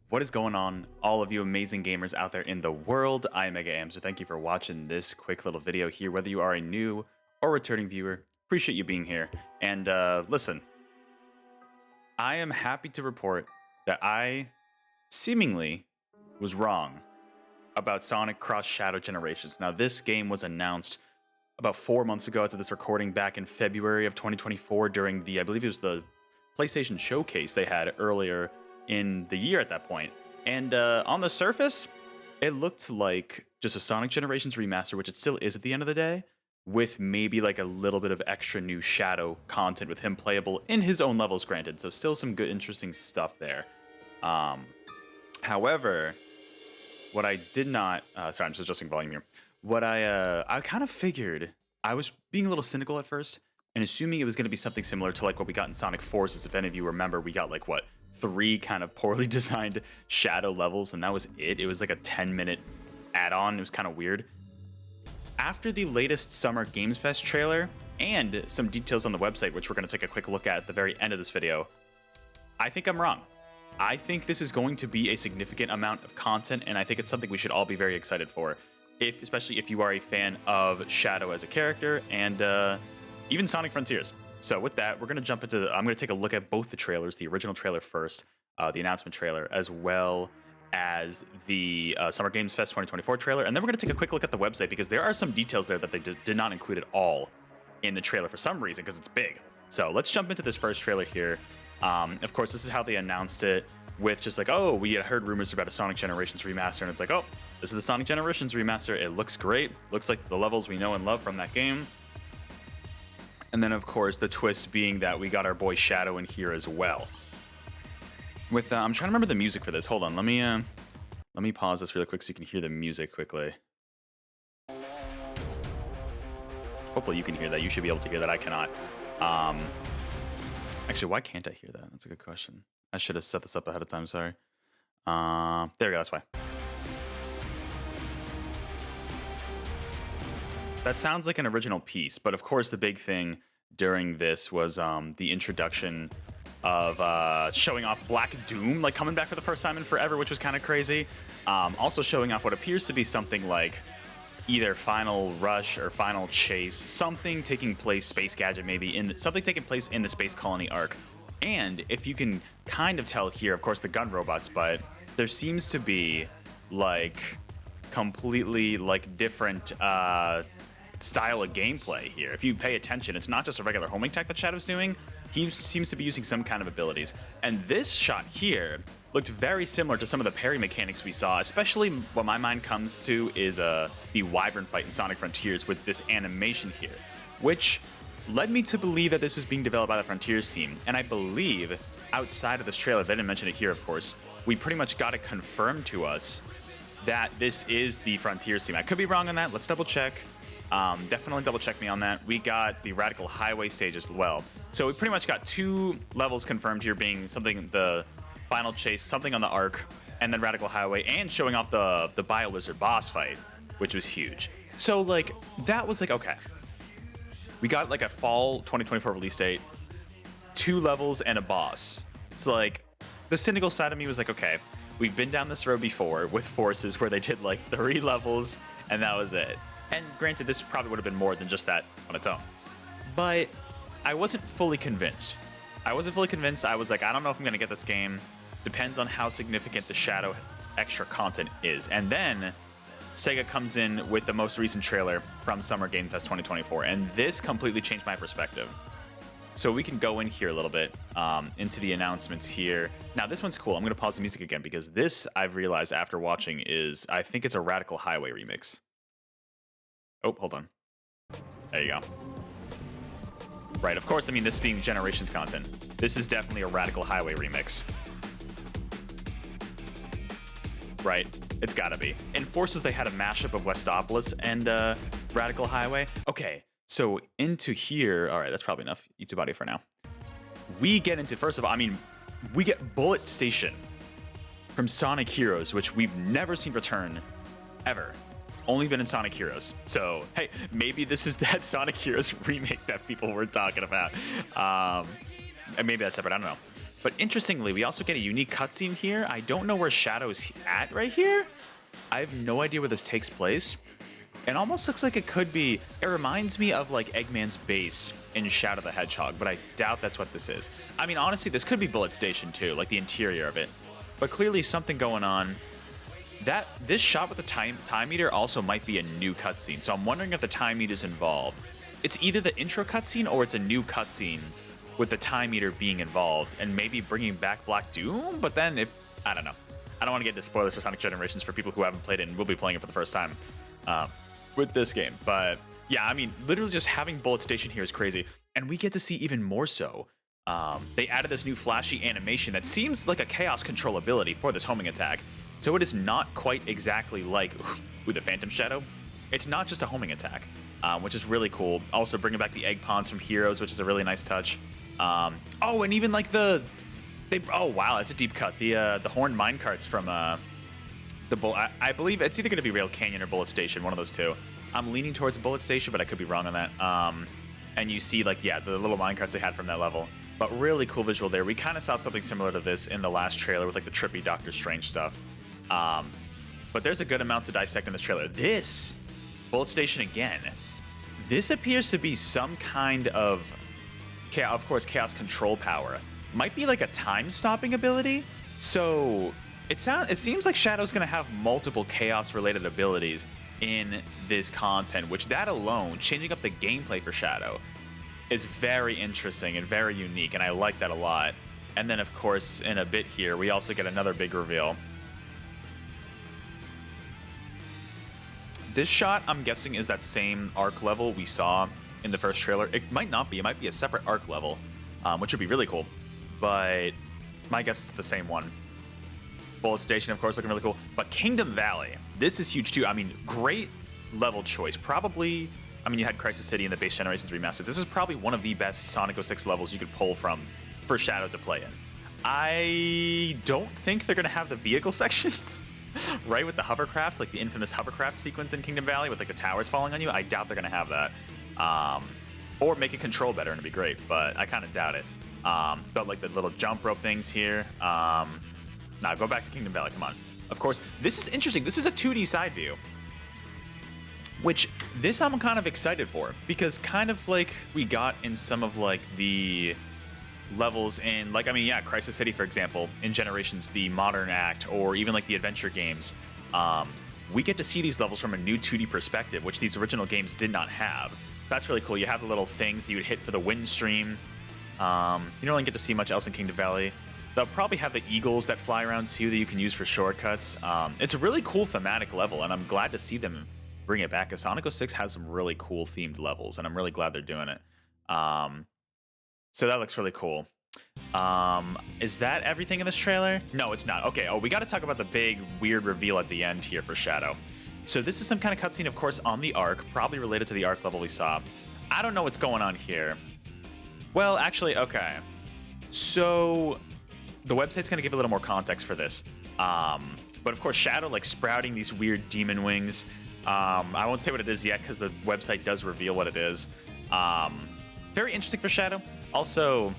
What is going on, all of you amazing gamers out there in the world? I am Mega Am, so thank you for watching this quick little video here, whether you are a new or returning viewer. Appreciate you being here. And listen, I am happy to report that I seemingly was wrong about Sonic Cross Shadow Generations. Now, this game was announced about 4 months ago to this recording back in February of 2024 during the, I believe it was the PlayStation Showcase they had earlier in the year at that point. And on the surface, it looked like just a Sonic Generations remaster, which it still is at the end of the day, with maybe like a little bit of extra new Shadow content with him playable in his own levels, granted. So still some good, interesting stuff there. However, what I did not, sorry, I'm just adjusting volume here. What I kind of figured, I was being a little cynical at first and assuming it was going to be something similar to like what we got in Sonic Forces. If any of you remember, we got like what, 3 kind of poorly designed Shadow levels, and that was it. It was like a 10-minute add-on. It was kind of weird. After the latest Summer Games Fest trailer and some details on the website, which we're going to take a quick look at the very end of this video, I think I'm wrong. I think this is going to be a significant amount of content, and I think it's something we should all be very excited for, especially if you are a fan of Shadow as a character and even Sonic Frontiers. So with that, we're going to jump into I'm going to take a look at both the trailers, the original trailer first, the announcement trailer, as well as the Summer Games Fest 2024 trailer. And then we're going to take a quick look at the website because there are some details there that they did not include at all in the trailer for some reason because it's big. So let's jump into this first trailer here. Of course, this is how they announced it with just like, oh, we had heard rumors about a Sonic Generations remaster. And it's like, oh, this is the Sonic Generations remaster. It looks great. Looks like the levels we know and love from that game. And then, of course, the twist being that we got our boy Shadow in here as well. With I'm trying to remember the music for this. Hold on, let me pause this really quick so you can hear the music quickly. Hopefully, you can hear that. You should be able to hear that. I cannot. Actually, why can't I hear that? That's a good question. I should have set this up ahead of time. Sorry. There we go. That's why. That sounds like an original piece, but of course the big thing during this was the introduction of showing off Black Doom, like coming back for the first time in forever, which was kind of crazy. Also showing off what appears to be something like either Final Rush or Final Chase, something taking place, Space Gadget maybe, something taking place in the Space Colony arc. And if you can kind of tell here, of course, the gun robots, but there seems to be like completely like different style of gameplay here. If you pay attention, it's not just a regular homing tech that Shadow's doing. He seems to be using some kind of abilities. And this shot here looked very similar to some of the parry mechanics we saw, especially what my mind comes to is the Wyvern fight in Sonic Frontiers with this animation here, which led me to believe that this was being developed by the Frontiers team. And I believe outside of this trailer, they didn't mention it here, of course, we pretty much got it confirmed to us that this is the Frontiers team. I could be wrong on that. Let's double check. Definitely double check me on that. We got the Radical Highway stage as well. So we pretty much got 2 levels confirmed here, being something the Final Chase, something on the Arc, and then Radical Highway, and showing off the BioLizard boss fight, which was huge. So like that was like, okay, we got like a fall 2024 release date, 2 levels and a boss. It's like the cynical side of me was like, okay, we've been down this road before with Forces where they did like 3 levels and that was it. And granted, this probably would have been more than just that on its own. But I wasn't fully convinced. I was like, I don't know if I'm going to get this game. Depends on how significant the Shadow extra content is. And then Sega comes in with the most recent trailer from Summer Game Fest 2024. And this completely changed my perspective. So we can go in here a little bit into the announcements here. Now, this one's cool. I'm going to pause the music again because this, I've realized after watching, is I think it's a Radical Highway remix. Oh, hold on. There you go. Right, of course, I mean, this being Generations content. This is definitely a Radical Highway remix. Right, it's gotta be. In Forces, they had a mashup of Westopolis and Radical Highway. Okay, so into here, all right, that's probably enough YouTube audio for now. We get into, first of all, I mean, we get Bullet Station from Sonic Heroes, which we've never seen return, ever. Only been in Sonic Heroes. So, hey, maybe this is that Sonic Heroes remake that people were talking about. And maybe that's separate, I don't know. But interestingly, we also get a unique cutscene here. I don't know where Shadow's at right here. I have no idea where this takes place. It almost looks like it could be. It reminds me of like Eggman's base in Shadow the Hedgehog, but I doubt that's what this is. I mean, honestly, this could be Bullet Station too, like the interior of it. But clearly something going on. This shot with the time meter also might be a new cutscene, so I'm wondering if the time meter's involved. It's either the intro cutscene or it's a new cutscene with the time meter being involved and maybe bringing back Black Doom. But then I don't know. I don't want to get into spoilers for Sonic Generations for people who haven't played it and will be playing it for the first time with this game. But yeah, I mean, literally just having Bullet Station here is crazy, and we get to see even more so. They added this new flashy animation that seems like a chaos control ability for this homing attack. So it is not quite exactly like the Phantom Shadow. It's not just a homing attack, which is really cool. Also bringing back the egg pawns from Heroes, which is a really nice touch. Oh, and even like oh wow, that's a deep cut. The horned minecarts from the Bullet. I believe it's either going to be Rail Canyon or Bullet Station, one of those two. I'm leaning towards Bullet Station, but I could be wrong on that. And you see like, yeah, the little minecarts they had from that level. But really cool visual there. We kind of saw something similar to this in the last trailer with like the trippy Doctor Strange stuff. But there's a good amount to dissect in this trailer. This Bullet Station again. This appears to be some kind of chaos control power. Might be like a time-stopping ability. So it seems like Shadow's gonna have multiple chaos-related abilities in this content, which that alone, changing up the gameplay for Shadow, is very interesting and very unique, and I like that a lot. And then, of course, in a bit here, we also get another big reveal. This shot, I'm guessing, is that same arc level we saw in the first trailer. It might not be. It might be a separate arc level, which would be really cool. But my guess it's the same one. Bullet Station, of course, looking really cool. But Kingdom Valley, this is huge, too. I mean, great level choice. Probably, I mean, you had Crisis City in the Base Generations Remastered. This is probably one of the best Sonic 06 levels you could pull from for Shadow to play in. I don't think they're going to have the vehicle sections. Right, with the hovercraft, like the infamous hovercraft sequence in Kingdom Valley with like the towers falling on you. I doubt they're gonna have that, or make it control better and it'd be great, but I kind of doubt it. But like the little jump rope things here. Now go back to Kingdom Valley. Come on. Of course, this is interesting. This is a 2D side view, which this I'm kind of excited for because kind of like we got in some of like the levels in, like, I mean, yeah, Crisis City, for example, in Generations, the Modern Act, or even like the adventure games, we get to see these levels from a new 2D perspective, which these original games did not have. That's really cool. You have the little things you would hit for the wind stream. You don't really get to see much else in Kingdom Valley. They'll probably have the eagles that fly around too that you can use for shortcuts. It's a really cool thematic level, and I'm glad to see them bring it back, because Sonic 06 has some really cool themed levels, and I'm really glad they're doing it. So that looks really cool. Is that everything in this trailer? No, it's not. Okay, we got to talk about the big weird reveal at the end here for Shadow. So this is some kind of cutscene, of course, on the Arc, probably related to the Arc level we saw. I don't know what's going on here. Well, actually, okay. So the website's going to give a little more context for this. But of course, Shadow, like, sprouting these weird demon wings. I won't say what it is yet because the website does reveal what it is. Very interesting for Shadow. Also,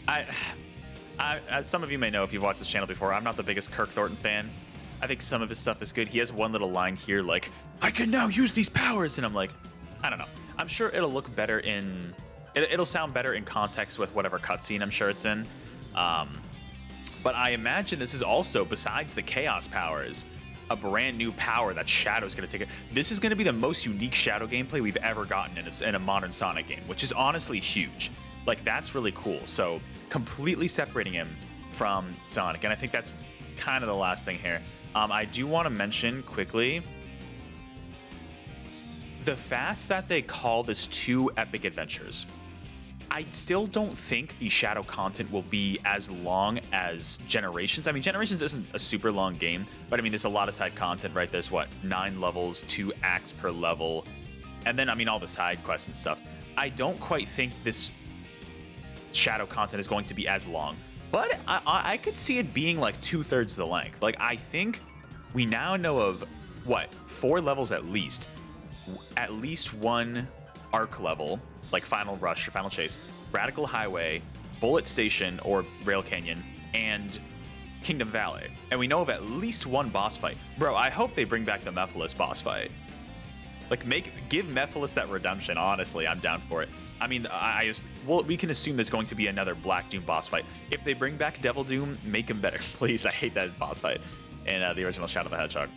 as some of you may know if you've watched this channel before, I'm not the biggest Kirk Thornton fan. I think some of his stuff is good. He has one little line here like, "I can now use these powers," and I'm like, I don't know. I'm sure it'll look better it'll sound better in context with whatever cutscene I'm sure it's in. But I imagine this is also, besides the Chaos powers, a brand new power that Shadow's going to take. This is going to be the most unique Shadow gameplay we've ever gotten in a modern Sonic game, which is honestly huge. Like, that's really cool. So completely separating him from Sonic, and I think that's kind of the last thing here. I do want to mention quickly the fact that they call this 2 epic adventures. I still don't think the Shadow content will be as long as Generations. I mean, Generations isn't a super long game, but I mean, there's a lot of side content, right? There's, what, 9 levels, 2 acts per level, and then, I mean, all the side quests and stuff. I don't quite think this Shadow content is going to be as long, but I could see it being like 2/3 the length. Like, I think we now know of, what, 4 levels at least 1 arc level, like Final Rush or Final Chase, Radical Highway, Bullet Station or Rail Canyon and Kingdom Valley. And we know of at least one boss fight. Bro, I hope they bring back the Mephiles boss fight. Like, give Mephiles that redemption. Honestly, I'm down for it. I mean, we can assume there's going to be another Black Doom boss fight. If they bring back Devil Doom, make him better, please. I hate that boss fight in the original Shadow the Hedgehog.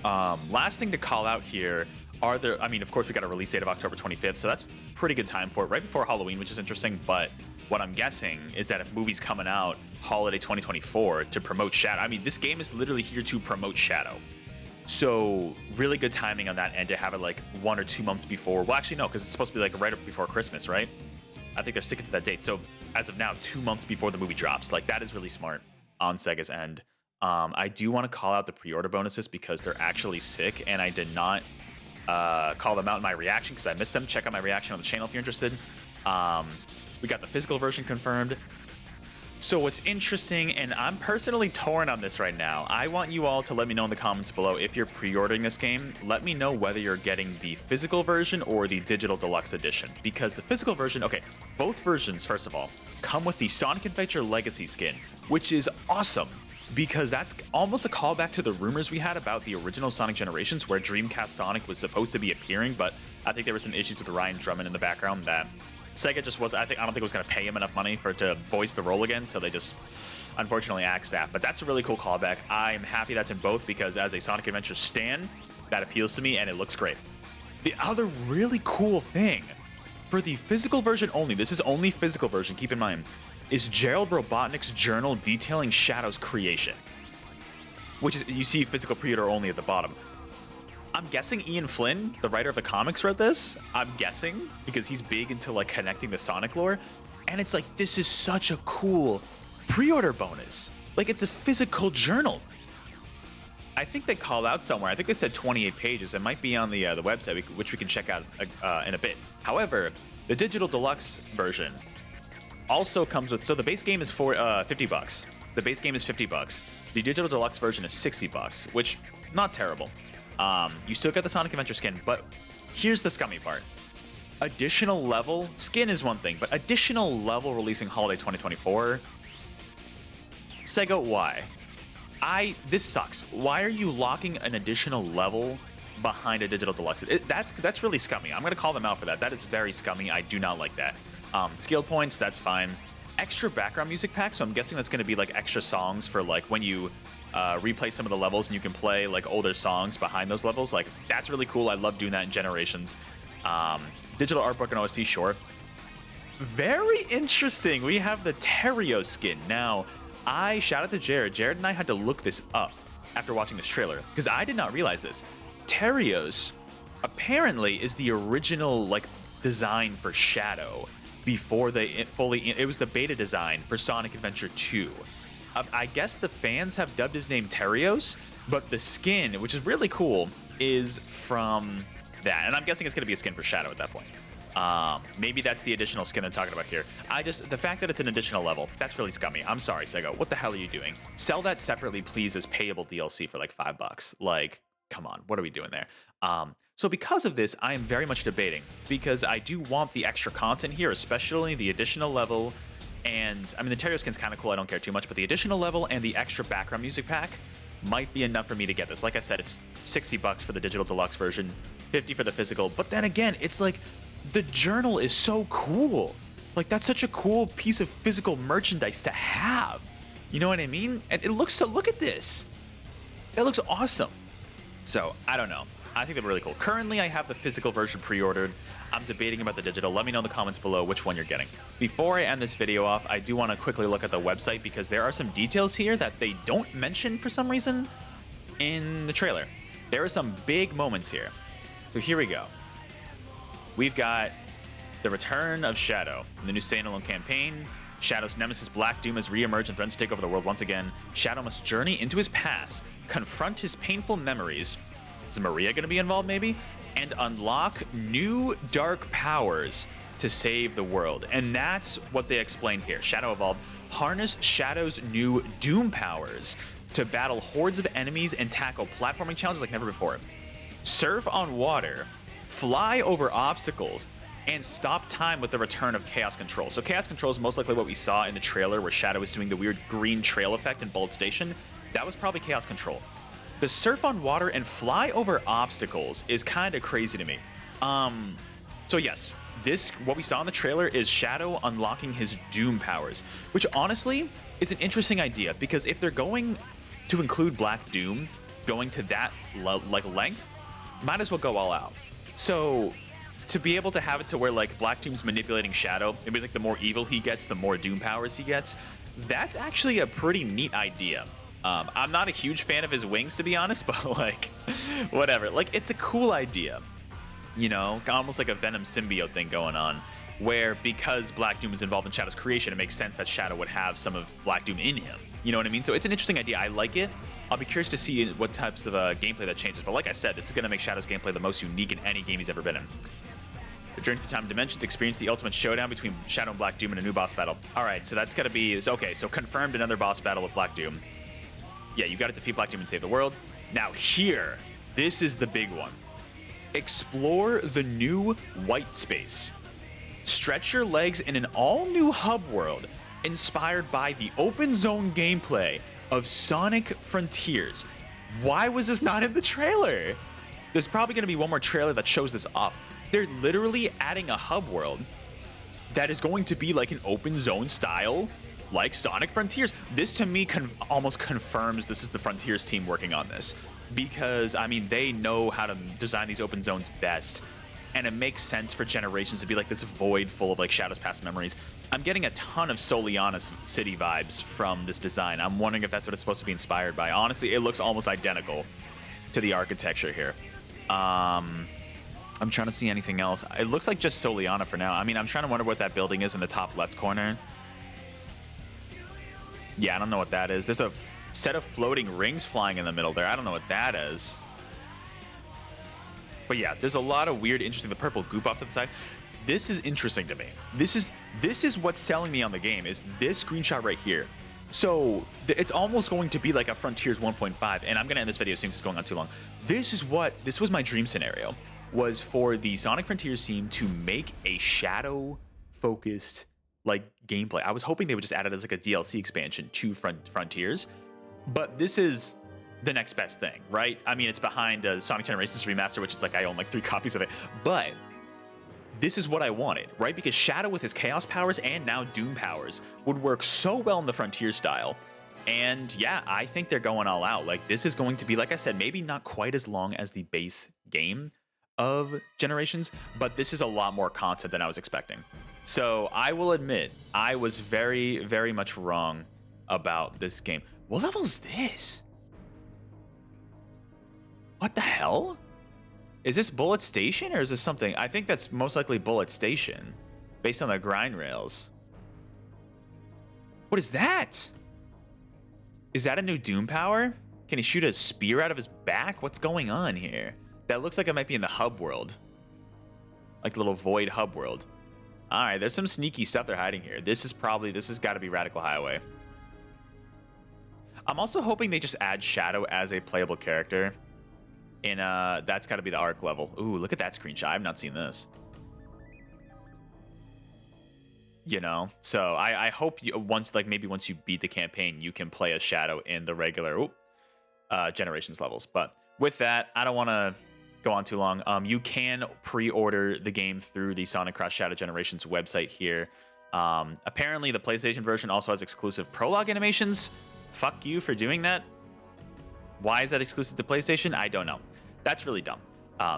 Last thing to call out here are I mean, of course, we got a release date of October 25th, so that's pretty good time for it, right before Halloween, which is interesting. But what I'm guessing is that if movies coming out holiday 2024 to promote Shadow, I mean, this game is literally here to promote Shadow. So really good timing on that end to have it like 1 or 2 months before. Well, actually, no, because it's supposed to be like right up before Christmas, right? I think they're sticking to that date. So as of now, 2 months before the movie drops. Like, that is really smart on Sega's end. I do want to call out the pre-order bonuses because they're actually sick, and I did not call them out in my reaction because I missed them. Check out my reaction on the channel if you're interested. We got the physical version confirmed. So what's interesting, and I'm personally torn on this right now, I want you all to let me know in the comments below if you're pre-ordering this game. Let me know whether you're getting the physical version or the digital deluxe edition. Because the physical version, okay, both versions, first of all, come with the Sonic Adventure Legacy skin, which is awesome. Because that's almost a callback to the rumors we had about the original Sonic Generations, where Dreamcast Sonic was supposed to be appearing, but I think there were some issues with Ryan Drummond in the background that Sega just was. I don't think it was going to pay him enough money for it to voice the role again, so they just unfortunately axed that. But that's a really cool callback. I'm happy that's in both because as a Sonic Adventure stan, that appeals to me and it looks great. The other really cool thing for the physical version only, this is only physical version, keep in mind, is Gerald Robotnik's journal detailing Shadow's creation, which is, you see physical pre-order only at the bottom. I'm guessing Ian Flynn, the writer of the comics, wrote this. I'm guessing because he's big into like connecting the Sonic lore, and it's like, this is such a cool pre-order bonus. Like, it's a physical journal. I think they called out somewhere. I think they said 28 pages. It might be on the website, which we can check out in a bit. However, the digital deluxe version also comes with, so the base game is for $50. The base game is $50. The digital deluxe version is $60, which not terrible. You still get the Sonic Adventure skin, but here's the scummy part. Additional level skin is one thing, but additional level releasing holiday 2024. Sega, why? This sucks. Why are you locking an additional level behind a digital deluxe? That's really scummy. I'm gonna call them out for that. That is very scummy. I do not like that. Skill points, that's fine. Extra background music pack, so I'm guessing that's gonna be like extra songs for like when you replay some of the levels and you can play like older songs behind those levels. Like, that's really cool. I love doing that in Generations. Digital art book and OSC, sure. Very interesting. We have the Terrio skin. Now, shout out to Jared. Jared and I had to look this up after watching this trailer because I did not realize this. Terrios apparently is the original like design for Shadow before it was the beta design for Sonic Adventure 2. I guess the fans have dubbed his name Terrios, but the skin, which is really cool, is from that. And I'm guessing it's going to be a skin for Shadow at that point. Maybe that's the additional skin I'm talking about here. The fact that it's an additional level, that's really scummy. I'm sorry, Sega. What the hell are you doing? Sell that separately, please, as payable DLC for like $5. Like, come on, what are we doing there? So because of this, I am very much debating because I do want the extra content here, especially the additional level. And I mean, the Terrio skin's kind of cool. I don't care too much, but the additional level and the extra background music pack might be enough for me to get this. Like I said, it's $60 for the digital deluxe version, $50 for the physical. But then again, it's like the journal is so cool. Like, that's such a cool piece of physical merchandise to have. You know what I mean? And it looks so, look at this. It looks awesome. So I don't know. I think they're really cool. Currently, I have the physical version pre-ordered. I'm debating about the digital. Let me know in the comments below which one you're getting. Before I end this video off, I do want to quickly look at the website because there are some details here that they don't mention for some reason in the trailer. There are some big moments here. So here we go. We've got the return of Shadow in the new standalone campaign. Shadow's nemesis Black Doom has re-emerged and threatens to take over the world once again. Shadow must journey into his past, confront his painful memories. Is Maria going to be involved, maybe? And unlock new dark powers to save the world. And that's what they explain here. Shadow Evolved. Harness Shadow's new Doom powers to battle hordes of enemies and tackle platforming challenges like never before. Surf on water. Fly over obstacles. and stop time with the return of Chaos Control. So Chaos Control is most likely what we saw in the trailer where Shadow was doing the weird green trail effect in Bullet Station. That was probably Chaos Control. The surf on water and fly over obstacles is kind of crazy to me. So yes, what we saw in the trailer is Shadow unlocking his Doom powers, which honestly is an interesting idea because if they're going to include Black Doom going to that length, might as well go all out. So to be able to have it to where like Black Doom's manipulating Shadow, it means like the more evil he gets, the more Doom powers he gets. That's actually a pretty neat idea. I'm not a huge fan of his wings, to be honest, but like, whatever. Like, it's a cool idea, you know, almost like a Venom symbiote thing going on, where because Black Doom is involved in Shadow's creation, it makes sense that Shadow would have some of Black Doom in him. You know what I mean? So it's an interesting idea. I like it. I'll be curious to see what types of gameplay that changes. But like I said, this is going to make Shadow's gameplay the most unique in any game he's ever been in. The Journey Through Time Dimensions experience the ultimate showdown between Shadow and Black Doom in a new boss battle. All right, so that's got to be... Okay, so confirmed another boss battle with Black Doom. Yeah, you got to defeat Black Doom and save the world. Now here, this is the big one. Explore the new white space. Stretch your legs in an all-new hub world inspired by the open zone gameplay of Sonic Frontiers. Why was this not in the trailer? There's probably going to be one more trailer that shows this off. They're literally adding a hub world that is going to be like an open zone style, like Sonic Frontiers. This to me almost confirms this is the Frontiers team working on this, because I mean they know how to design these open zones best, and it makes sense for Generations to be like this void full of like Shadow's past memories. I'm getting a ton of Soliana City vibes from this design. I'm wondering if that's what it's supposed to be inspired by. Honestly, it looks almost identical to the architecture here. I'm trying to see anything else. It looks like just Soliana for now. I mean, I'm trying to wonder what that building is in the top left corner. Yeah, I don't know what that is. There's a set of floating rings flying in the middle there. I don't know what that is. But yeah, there's a lot of weird, interesting, the purple goop off to the side. This is interesting to me. This is what's selling me on the game, is this screenshot right here. So it's almost going to be like a Frontiers 1.5, and I'm gonna end this video since it's going on too long. This was my dream scenario, was for the Sonic Frontiers team to make a Shadow focused like gameplay. I was hoping they would just add it as like a DLC expansion to Frontiers, but this is the next best thing, right? I mean, it's behind Sonic Generations Remaster, which is like I own like 3 copies of it, but this is what I wanted, right? Because Shadow with his Chaos powers and now Doom powers would work so well in the Frontier style. And yeah, I think they're going all out. Like, this is going to be, like I said, maybe not quite as long as the base game of Generations, but this is a lot more content than I was expecting. So I will admit, I was very, very much wrong about this game. What level is this? What the hell? Is this Bullet Station or is this something? I think that's most likely Bullet Station based on the grind rails. What is that? Is that a new Doom power? Can he shoot a spear out of his back? What's going on here? That looks like it might be in the hub world. Like the little void hub world. All right, there's some sneaky stuff they're hiding here. This has got to be Radical Highway. I'm also hoping they just add Shadow as a playable character. And that's got to be the arc level. Ooh, look at that screenshot. I've not seen this. You know, so I hope maybe once you beat the campaign, you can play as Shadow in the regular Generations levels. But with that, I don't want to go on too long. You can pre-order the game through the Sonic Cross Shadow Generations website here. Apparently, the PlayStation version also has exclusive prologue animations. Fuck you for doing that. Why is that exclusive to PlayStation? I don't know. That's really dumb.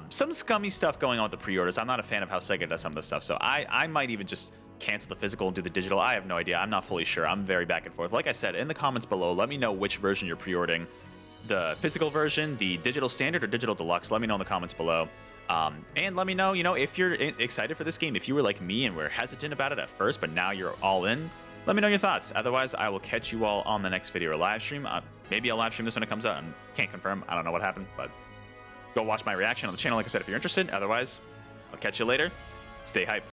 Some scummy stuff going on with the pre-orders. I'm not a fan of how Sega does some of this stuff, so I might even just cancel the physical and do the digital. I have no idea. I'm not fully sure. I'm very back and forth. Like I said, in the comments below, let me know which version you're pre-ordering. The physical version, the digital standard, or digital deluxe. Let me know in the comments below. And let me know, if you're excited for this game. If you were like me and were hesitant about it at first, but now you're all in, let me know your thoughts. Otherwise, I will catch you all on the next video or live stream. Maybe I'll live stream this when it comes out. I can't confirm. I don't know what happened, but go watch my reaction on the channel, like I said, if you're interested. Otherwise, I'll catch you later. Stay hype.